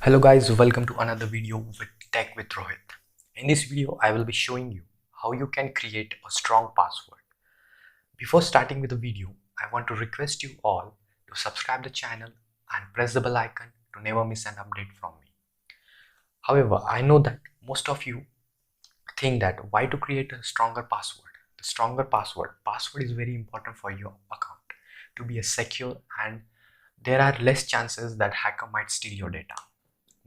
Hello guys, welcome to another video with Tech with Rohit. In this video, I will be showing you how you can create a strong password. Before starting with the video, I want to request you all to subscribe the channel and press the bell icon to never miss an update from me. However, I know that most of you think that why to create a stronger password. The stronger password is very important for your account to be a secure, and there are less chances that hacker might steal your data.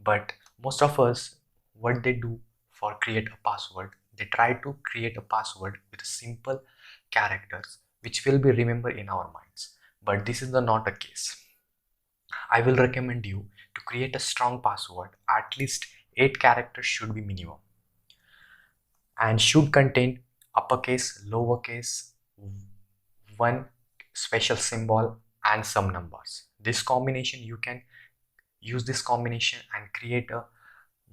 But most of us, what they do for create a password, they try to create a password with simple characters which will be remembered in our minds. But this is not the case. I will recommend you to create a strong password. At least 8 characters should be minimum and should contain uppercase, lowercase, one special symbol and some numbers. This combination, you can use this combination and create a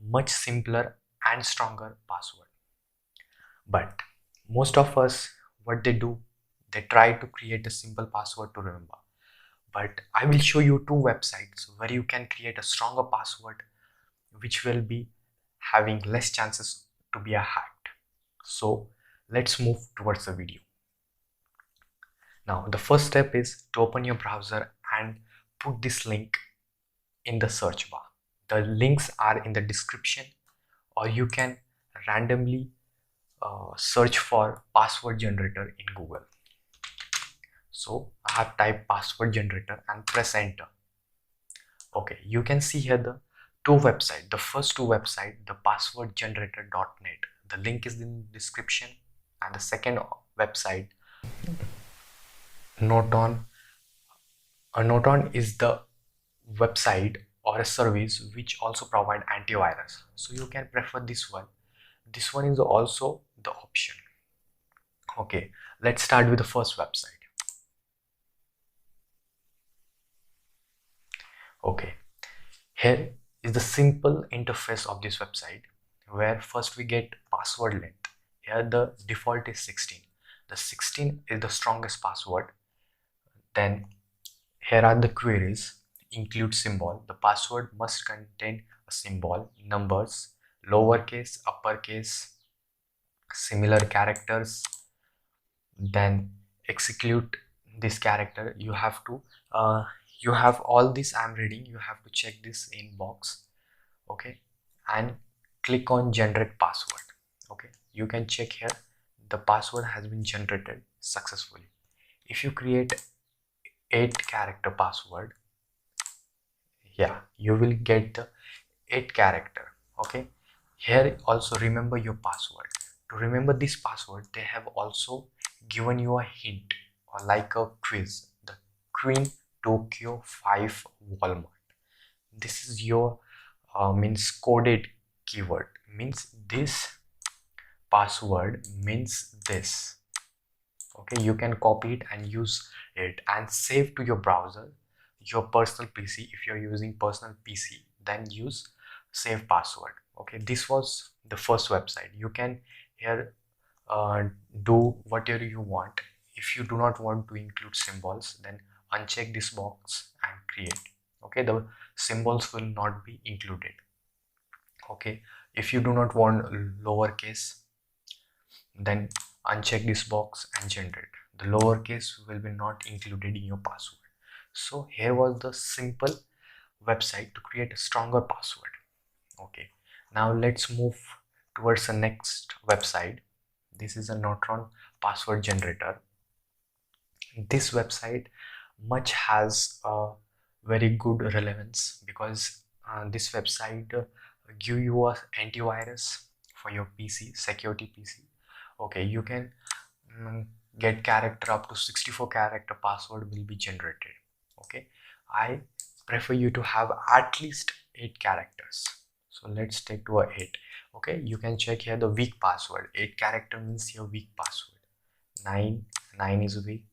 much simpler and stronger password. But most of us, what they do, they try to create a simple password to remember. But I will show you 2 websites where you can create a stronger password which will be having less chances to be hacked. So let's move towards the video. Now the first step is to open your browser and put this link in the search bar. The links are in the description, or you can randomly search for password generator in Google. So I have typed password generator and press enter. Okay, you can see here the 2 websites. The first 2 websites, the passwordgenerator.net. The link is in the description, and the second website, Noton is the website or a service which also provide antivirus, so you can prefer this one. This one is also the option. Okay, let's start with the first website. Okay, here is the simple interface of this website, where first we get password length. Here the default is 16. The 16 is the strongest password. Then here are the queries. Include symbol. The password must contain a symbol, numbers, lowercase, uppercase, similar characters. Then execute this character. You have to you have all this I'm reading. You have to check this in box. Okay, and click on generate password. Okay, you can check here the password has been generated successfully. If you create 8 character password, yeah, you will get the 8 character. Okay, here also remember your password. To remember this password, they have also given you a hint or like a quiz. The Queen Tokyo 5 Walmart. This is your means coded keyword, means this password means this. Okay, you can copy it and use it and save to your browser, your personal PC. If you're using personal PC, then use save password. Okay, this was the first website. You can here do whatever you want. If you do not want to include symbols, then uncheck this box and create. Okay, the symbols will not be included. Okay, if you do not want lowercase, then uncheck this box and generate. The lowercase will be not included in your password. So here was the simple website to create a stronger password. Okay, now let's move towards the next website. This is a Noton password generator. This website much has a very good relevance because this website give you a antivirus for your PC, security PC. Okay, you can get character up to 64 character password will be generated. Okay, I prefer you to have at least 8 characters. So let's take to a 8. Okay, you can check here the weak password. 8 character means your weak password. 9 is weak.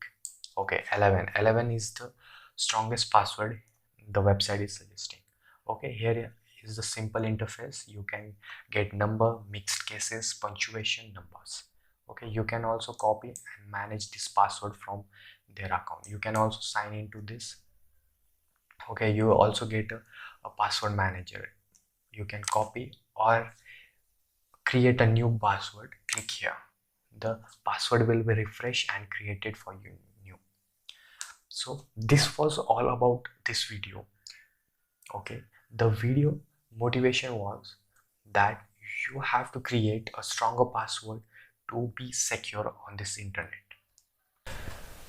Okay, 11 is the strongest password the website is suggesting. Okay, here is the simple interface. You can get number, mixed cases, punctuation, numbers. Okay, you can also copy and manage this password from their account. You can also sign into this. Okay, you also get a password manager. you can copy or create a new password. Click here. The password will be refreshed and created for you new. So this was all about this video. Okay, the video motivation was that you have to create a stronger password to be secure on this internet.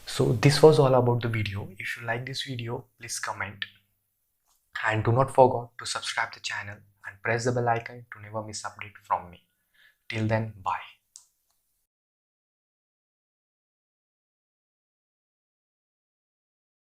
So this was all about the video. If you like this video, please comment and do not forget to subscribe the channel and press the bell icon to never miss update from me. Till then, bye.